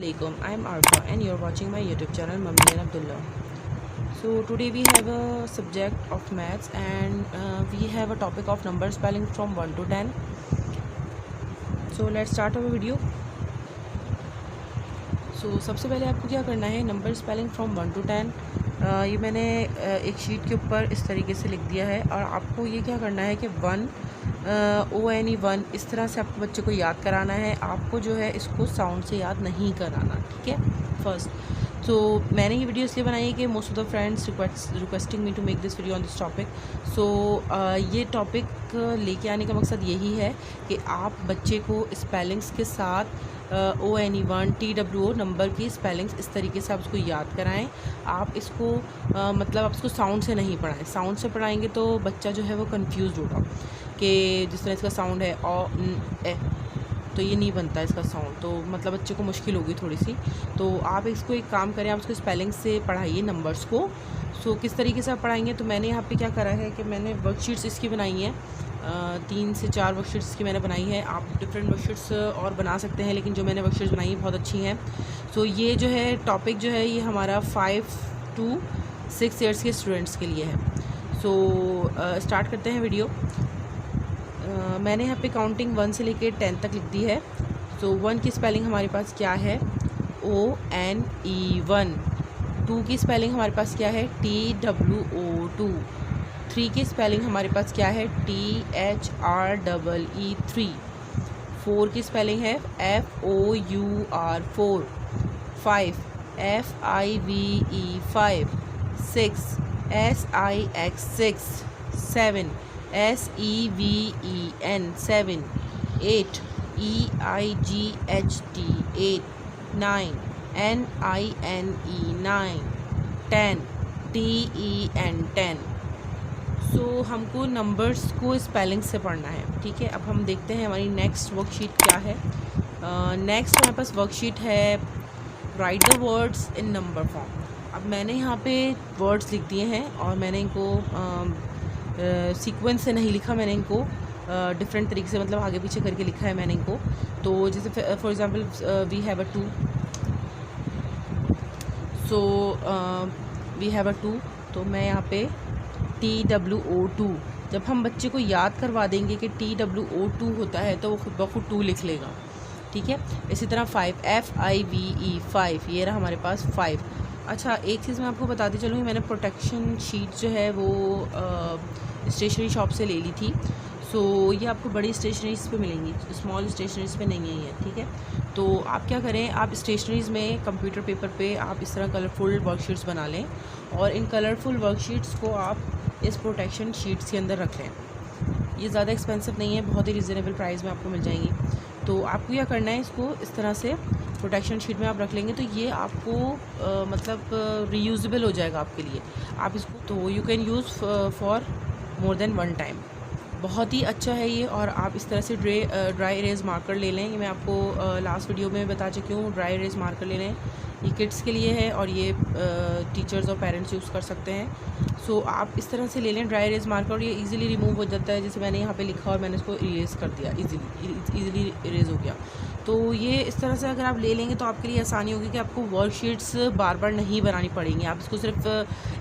Assalamualaikum. I am Arfa and you are watching my YouTube channel Mummy and Abdullah. So today we have a subject of maths and we have a topic of number spelling from 1 to 10. So let's start our video. So सबसे पहले आपको क्या करना है, number spelling from 1 to 10 ये मैंने एक sheet के ऊपर इस तरीके से लिख दिया है और आपको ये क्या करना है कि 1 ONE 1 इस तरह से आपको बच्चे को याद कराना है। आपको जो है इसको साउंड से याद नहीं कराना, ठीक है। फर्स्ट तो मैंने ये वीडियो इसलिए बनाई है कि most of the friends requesting me to make this video on this topic. So ये टॉपिक लेके आने का मकसद यही है कि आप बच्चे को स्पेलिंग्स के साथ ONE 1 TWO नंबर की स्पेलिंग्स इस तरीके से आप उसको याद कराएं। आप इसको मतलब आप इसको साउंड से नहीं पढ़ाएं। साउंड से पढ़ाएंगे तो बच्चा जो है वो कंफ्यूज होगा कि जिस तरह इसका साउंड है ए, तो ये नहीं बनता इसका साउंड, तो मतलब बच्चे को मुश्किल होगी थोड़ी सी। तो आप इसको एक काम करें, आप इसको स्पेलिंग से पढ़ाइए नंबर्स को। सो किस तरीके से आप पढ़ाएंगे, तो मैंने यहाँ पे क्या करा है कि मैंने वर्कशीट्स इसकी बनाई हैं, 3 से 4 वर्कशीट्स की मैंने बनाई है। आप डिफरेंट वर्कशीट्स और बना सकते हैं, लेकिन जो मैंने वर्कशीट्स बनाई हैं बहुत अच्छी हैं। सो ये जो है टॉपिक जो है ये हमारा 5 to 6 ईयर्स के स्टूडेंट्स के लिए है। सो स्टार्ट करते हैं वीडियो। मैंने यहाँ पे काउंटिंग 1 से लेके 10 तक लिख दी है। सो 1 की स्पेलिंग हमारे पास क्या है, ONE 1। 2 की स्पेलिंग हमारे पास क्या है, TWO 2। 3 की स्पेलिंग हमारे पास क्या है, THREE 3। 4 की स्पेलिंग है FOUR 4। 5 FIVE 5। 6 SIX 6। 7 SEVEN 7। 8 EIGHT 8। 9 NINE 9। 10 TEN 10। सो हमको नंबर्स को स्पेलिंग से पढ़ना है, ठीक है। अब हम देखते हैं हमारी नेक्स्ट वर्कशीट क्या है। नेक्स्ट हमारे पास वर्कशीट है right the words in number form. अब मैंने यहाँ पे वर्ड्स लिख दिए हैं और मैंने इनको सीक्वेंस से नहीं लिखा, मैंने इनको डिफरेंट तरीके से मतलब आगे पीछे करके लिखा है मैंने इनको। तो जैसे for example we have a 2। So we have a 2, तो मैं यहाँ पे TWO 2, जब हम बच्चे को याद करवा देंगे कि TWO 2 होता है तो वो खुद ब खुद 2 लिख लेगा, ठीक है। इसी तरह 5 FIVE 5, ये रहा हमारे पास 5। अच्छा, एक चीज़ मैं आपको बताती चलूँगी, मैंने प्रोटेक्शन शीट जो है वो स्टेशनरी शॉप से ले ली थी। सो ये आपको बड़ी स्टेशनरीज़ पे मिलेंगी, स्मॉल स्टेशनरीज़ पे नहीं है ये, ठीक है। तो आप क्या करें, आप स्टेशनरीज़ में कंप्यूटर पेपर पे आप इस तरह कलरफुल वर्कशीट्स बना लें और इन कलरफुल वर्कशीट्स को आप इस प्रोटेक्शन शीट्स के अंदर रख लें। ये ज़्यादा एक्सपेंसिव नहीं है, बहुत ही रिजनेबल प्राइस में आपको मिल जाएंगी। तो आपको क्या करना है, इसको इस तरह से प्रोटेक्शन शीट में आप रख लेंगे तो ये आपको मतलब रीयूजेबल हो जाएगा आपके लिए। आप इसको तो you can use for more than 1 time. बहुत ही अच्छा है ये। और आप इस तरह से ड्राई इरेज मार्कर ले लें। ये मैं आपको लास्ट वीडियो में बता चुकी हूँ, ड्राई इरेज मार्कर ले लें। ये किड्स के लिए है और ये टीचर्स और पेरेंट्स यूज़ कर सकते हैं। सो आप इस तरह से ले लें ड्राई इरेज मार्कर और ये इजीली रिमूव हो जाता है। जैसे मैंने यहाँ पे लिखा और मैंने इसको इरेज कर दिया, इजीली इरेज हो गया। तो ये इस तरह से अगर आप ले लेंगे तो आपके लिए आसानी होगी कि आपको वर्कशीट्स बार बार नहीं बनानी पड़ेंगी। आप इसको सिर्फ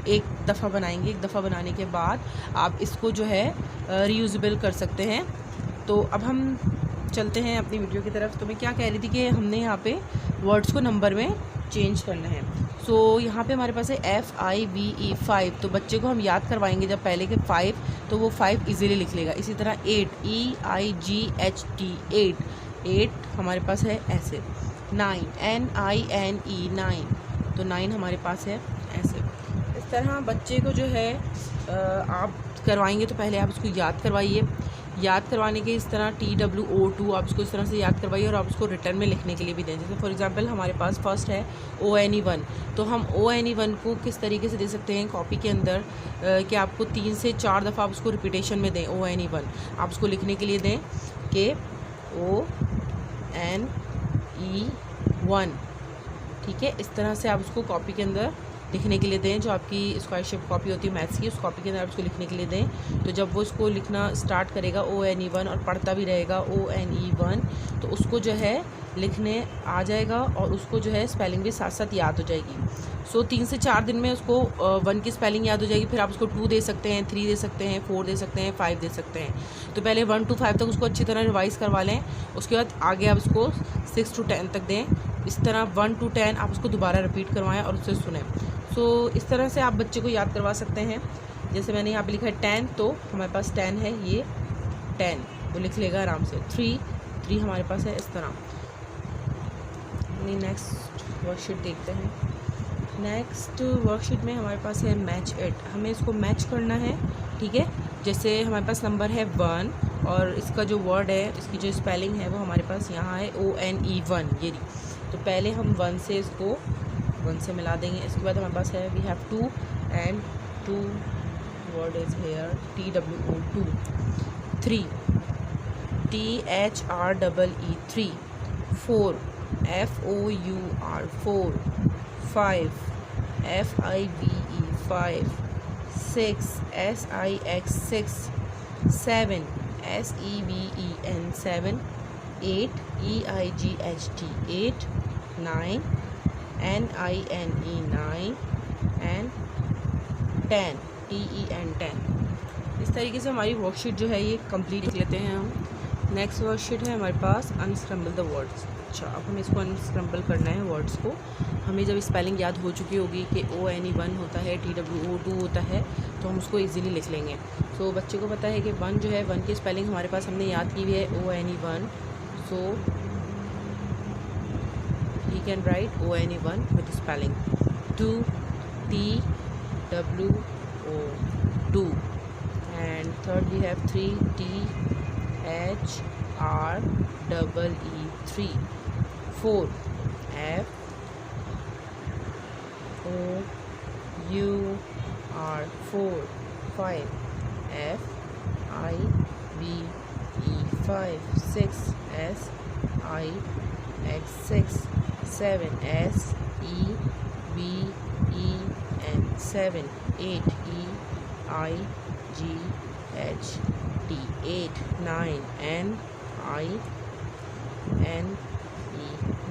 एक दफ़ा बनाएंगे, एक दफ़ा बनाने के बाद आप इसको जो है रीयूजेबल कर सकते हैं। तो अब हम चलते हैं अपनी वीडियो की तरफ। तो मैं क्या कह रही थी कि हमने यहाँ पे वर्ड्स को नंबर में चेंज करना है। सो यहाँ पे हमारे पास है FIVE 5, तो बच्चे को हम याद करवाएंगे जब पहले के 5 तो वो 5 इजीली लिख लेगा। इसी तरह 8 EIGHT 8 हमारे पास है ऐसे। 9 NINE 9, तो 9 हमारे पास है ऐसे। इस तरह बच्चे को जो है आप करवाएंगे तो पहले आप उसको याद करवाइए। याद करवाने के इस तरह TWO 2 आप उसको इस तरह से याद करवाइए और आप उसको रिटर्न में लिखने के लिए भी दें। जैसे फॉर एग्जांपल हमारे पास फर्स्ट है ONE 1, तो हम ONE 1 को किस तरीके से दे सकते हैं कॉपी के अंदर कि आपको 3 से 4 दफ़ा आप उसको रिपीटेशन में दें। ONE 1 आप उसको लिखने के लिए दें कि ONE 1, ठीक है। इस तरह से आप उसको कॉपी के अंदर लिखने के लिए दें, जो आपकी स्क्वायर शेप कॉपी होती है मैथ्स की, उस कॉपी के अंदर आप उसको लिखने के लिए दें। तो जब वो इसको लिखना स्टार्ट करेगा ONE1 और पढ़ता भी रहेगा ONE1, तो उसको जो है लिखने आ जाएगा और उसको जो है स्पेलिंग भी साथ साथ याद हो जाएगी। सो 3 से 4 दिन में उसको 1 की स्पेलिंग याद हो जाएगी। फिर आप उसको 2 दे सकते हैं, 3 दे सकते हैं, 4 दे सकते हैं, 5 दे सकते हैं। तो पहले 1 to 5 तक उसको अच्छी तरह रिवाइज़ करवा लें, उसके बाद आगे आप उसको 6 to 10 तक दें। इस तरह 1 to 10 आप उसको दोबारा रिपीट करवाएं और उससे सुनें। सो इस तरह से आप बच्चे को याद करवा सकते हैं। जैसे मैंने यहाँ पे लिखा है 10, तो हमारे पास 10 है, ये 10 वो लिख लेगा आराम से। 3 हमारे पास है इस तरह। नेक्स्ट वर्कशीट देखते हैं। नेक्स्ट वर्कशीट में हमारे पास है मैच इट। हमें इसको मैच करना है, ठीक है। जैसे हमारे पास नंबर है 1 और इसका जो वर्ड है, इसकी जो स्पेलिंग है वो हमारे पास यहाँ है ONE1, ये तो पहले हम 1 से इसको 1 से मिला देंगे। इसके बाद हमारे पास है we have 2 and 2 word is here TWO2। 3 THREE 3। 4 FOUR 4। 5 FIVE 5। 6 SIX 6। 7 SEVEN 7। 8 EIGHT 8। 9 NINE 9 and 10 TEN 10। इस तरीके से हमारी वर्कशीट जो है ये कंप्लीट लिख लेते हैं हम। नेक्स्ट वर्कशीट है हमारे पास अनस्क्रम्बल द वर्ड्स। अच्छा, अब हमें इसको अनस्क्रम्बल करना है वर्ड्स को। हमें जब स्पेलिंग याद हो चुकी होगी कि ONE1 होता है, TWO2 होता है, तो हम उसको इजीली लिख लेंगे। सो बच्चे को पता है कि 1 जो है 1 की स्पेलिंग हमारे पास हमने याद की हुई है ONE1। So he can write ONE1 with spelling 2 TWO2, and third we have 3 THREE 3। 4 FOUR 4। 5 FIVE 5। 6 SIX 6। 7 SEVEN 7। 8 EIGHT 8। 9 NINE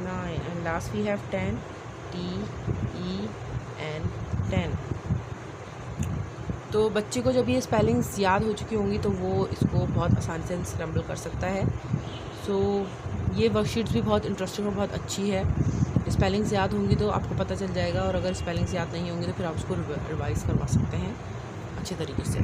9, and last we have 10 TEN 10। तो बच्चे को जब ये स्पेलिंग्स याद हो चुकी होंगी तो वो इसको बहुत आसानी से स्क्रम्बल कर सकता है। सो ये वर्कशीट्स भी बहुत इंटरेस्टिंग और बहुत अच्छी है। स्पेलिंग्स याद होंगी तो आपको पता चल जाएगा, और अगर स्पेलिंग्स याद नहीं होंगी तो फिर आप उसको रिवाइज़ करवा सकते हैं अच्छे तरीके से।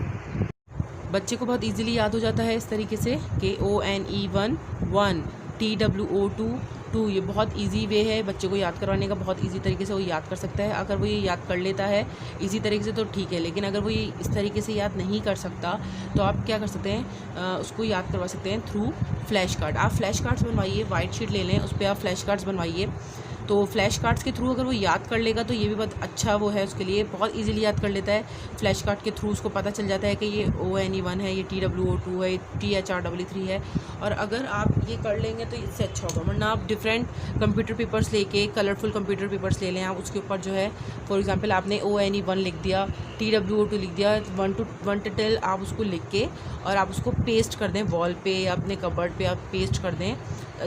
बच्चे को बहुत इजीली याद हो जाता है इस तरीके से कि ONE1 1, TWO2 2। ये बहुत इजी वे है बच्चे को याद करवाने का, बहुत इजी तरीके से वो याद कर सकता है। अगर वो ये याद कर लेता है इजी तरीके से तो ठीक है, लेकिन अगर वो ये इस तरीके से याद नहीं कर सकता तो आप क्या कर सकते हैं, उसको याद करवा सकते हैं थ्रू फ्लैश कार्ड। आप फ्लैश कार्ड्स बनवाइए, वाइट शीट ले लें, उस पर आप फ्लैश कार्ड्स बनवाइए। तो फ्लैश कार्ड्स के थ्रू अगर वो याद कर लेगा तो ये भी बहुत अच्छा वो है उसके लिए, बहुत इजीली याद कर लेता है। फ्लैश कार्ड के थ्रू उसको पता चल जाता है कि ये ONE1 है, ये TWO2 है, THREE है। और अगर आप ये कर लेंगे तो इससे अच्छा होगा। वरना आप डिफरेंट कंप्यूटर पेपर्स लेके, कलरफुल कंप्यूटर पेपर्स ले लें आप, उसके ऊपर जो है फॉर एग्जांपल आपने ONE1 लिख दिया, TWO2 लिख दिया, 1 to 10 आप उसको लिख के और आप उसको पेस्ट कर दें वॉल पे या अपने कबर्ड पे आप पेस्ट कर दें।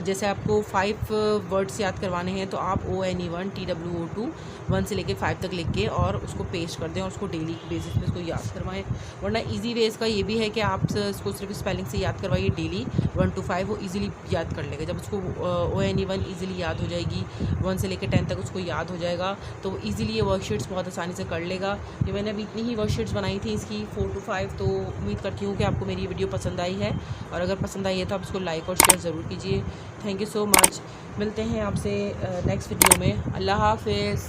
जैसे आपको 5 वर्ड्स याद करवाने हैं तो आप ONE1 TWO2 1 से लेकर 5 तक लिख के और उसको पेस्ट कर दें और उसको डेली बेसिस पे उसको याद करवाएं। वरना इजी वे इसका ये भी है कि आप इसको सिर्फ स्पेलिंग से याद करवाइए डेली 1 to 5, वो इजीली याद कर लेगा। जब उसको ONE1 इजीली याद हो जाएगी, 1 से लेकर 10 तक उसको याद हो जाएगा, तो वो ईज़िली ये वर्कशीट्स बहुत आसानी से कर लेगा। ये मैंने अभी इतनी ही वर्कशीट्स बनाई थी इसकी 4 to 5, तो उम्मीद करती हूँ कि आपको मेरी वीडियो पसंद आई है, और अगर पसंद आई है तो आप इसको लाइक और शेयर ज़रूर कीजिए। Thank you so much. मिलते हैं आपसे नेक्स्ट वीडियो में। अल्लाह हाफ़िज़।